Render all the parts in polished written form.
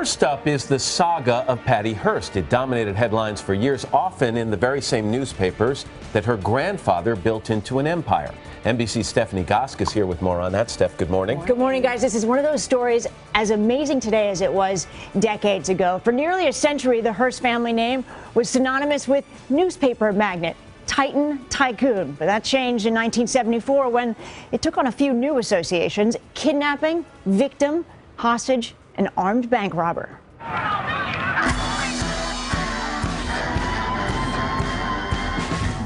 First up is the saga of Patty Hearst. It dominated headlines for years, often in the very same newspapers that her grandfather built into an empire. NBC's Stephanie Gosk is here with more on that. Steph, good morning. Good morning, guys. This is one of those stories as amazing today as it was decades ago. For nearly a century, the Hearst family name was synonymous with newspaper magnate, titan, tycoon. But that changed in 1974 when it took on a few new associations: kidnapping, victim, hostage, and armed bank robber.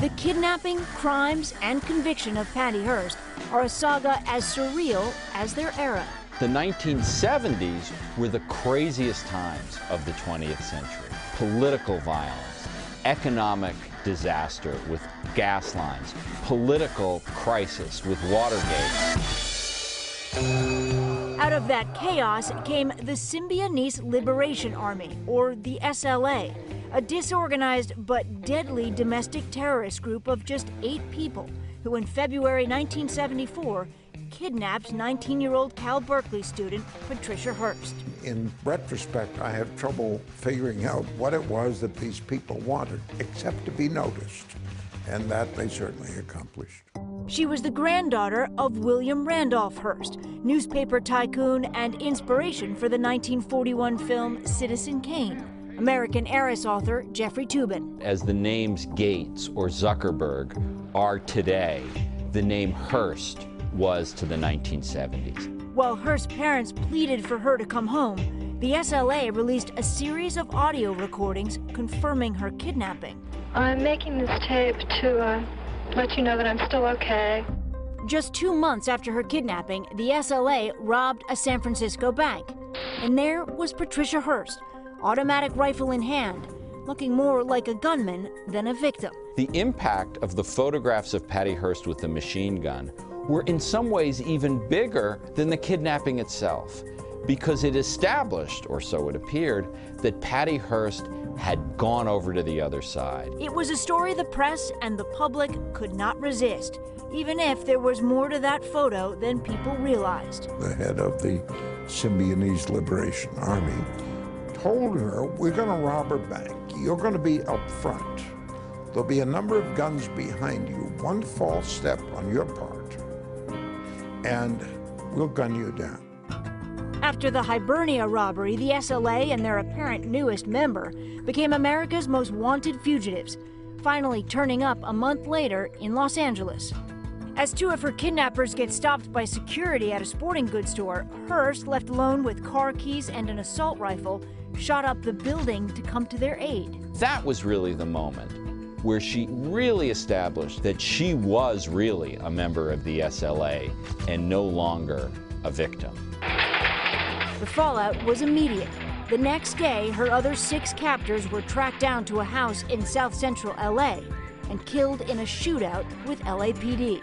The kidnapping, crimes, and conviction of Patty Hearst are a saga as surreal as their era. The 1970s were the craziest times of the 20th century. Political violence, economic disaster with gas lines, political crisis with Watergate. Out of that chaos came the Symbionese Liberation Army, or the SLA, a disorganized but deadly domestic terrorist group of just 8 people who in February 1974 kidnapped 19-year-old Cal Berkeley student Patricia Hearst. In retrospect, I have trouble figuring out what it was that these people wanted, except to be noticed, and that they certainly accomplished. She was the granddaughter of William Randolph Hearst, newspaper tycoon and inspiration for the 1941 film Citizen Kane. American Heiress author Jeffrey Toobin. As the names Gates or Zuckerberg are today, the name Hearst was to the 1970s. While Hearst's parents pleaded for her to come home, the SLA released a series of audio recordings confirming her kidnapping. I'm making this tape to let you know that I'm still okay. Just 2 months after her kidnapping, the SLA robbed a San Francisco bank. And there was Patricia Hearst, automatic rifle in hand, looking more like a gunman than a victim. The impact of the photographs of Patty Hearst with the machine gun were in some ways even bigger than the kidnapping itself, because it established, or so it appeared, that Patty Hearst had gone over to the other side. It was a story the press and the public could not resist, even if there was more to that photo than people realized. The head of the Symbionese Liberation Army told her, we're going to rob her bank. You're going to be up front. There'll be a number of guns behind you. One false step on your part, and we'll gun you down. After the Hibernia robbery, the SLA and their apparent newest member became America's most wanted fugitives, finally turning up a month later in Los Angeles. As 2 of her kidnappers get stopped by security at a sporting goods store, Hearst, left alone with car keys and an assault rifle, shot up the building to come to their aid. That was really the moment where she really established that she was really a member of the SLA and no longer a victim. The fallout was immediate. The next day, her other 6 captors were tracked down to a house in South Central LA and killed in a shootout with LAPD.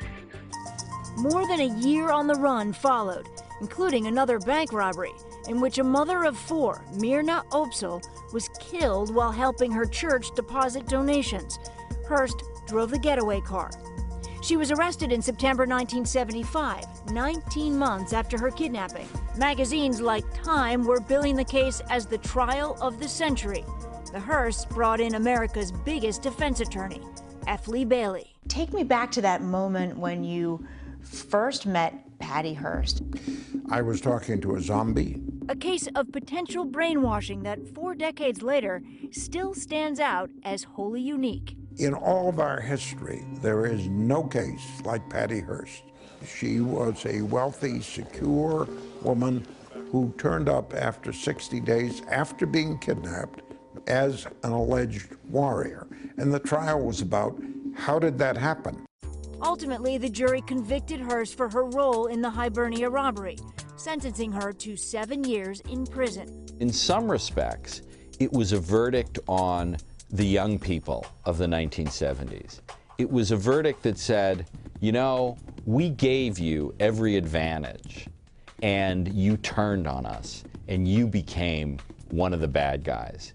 More than a year on the run followed, including another bank robbery in which a mother of 4, Myrna Opsal, was killed while helping her church deposit donations. Hearst drove the getaway car. She was arrested in September 1975, 19 months after her kidnapping. Magazines like Time were billing the case as the trial of the century. The Hearsts brought in America's biggest defense attorney, F. Lee Bailey. Take me back to that moment when you first met Patty Hearst. I was talking to a zombie. A case of potential brainwashing that 4 decades later still stands out as wholly unique. In all of our history, there is no case like Patty Hearst. She was a wealthy, secure woman who turned up after 60 days after being kidnapped as an alleged warrior. And the trial was about, how did that happen? Ultimately, the jury convicted Hearst for her role in the Hibernia robbery, sentencing her to 7 years in prison. In some respects, it was a verdict on the young people of the 1970s. It was a verdict that said, you know, we gave you every advantage, and you turned on us, and you became one of the bad guys.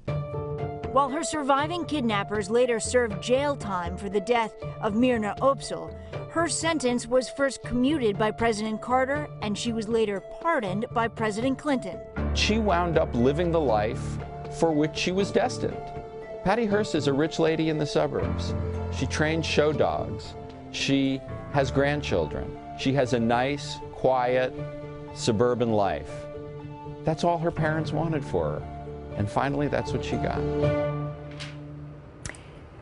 While her surviving kidnappers later served jail time for the death of Myrna Opsal, her sentence was first commuted by President Carter, and she was later pardoned by President Clinton. she wound up living the life for which she was destined. Patty Hearst is a rich lady in the suburbs. She trains show dogs. She has grandchildren. She has a nice, quiet, suburban life. That's all her parents wanted for her. And finally, that's what she got.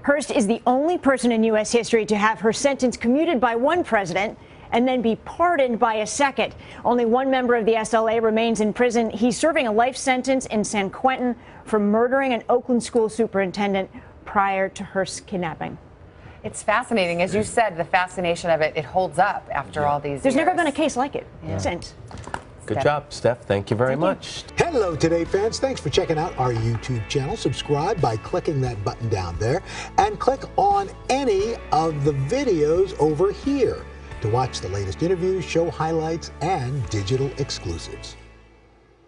Hearst is the only person in U.S. history to have her sentence commuted by one president and then be pardoned by a second. Only one member of the SLA remains in prison. He's serving a life sentence in San Quentin for murdering an Oakland school superintendent prior to Hearst's kidnapping. It's fascinating. As you said, the fascination of it holds up after all these There's years. never been a case like it since. Good job, Steph. Thank you very much. Hello, Today fans. Thanks for checking out our YouTube channel. Subscribe by clicking that button down there and click on any of the videos over here to watch the latest interviews, show highlights, and digital exclusives.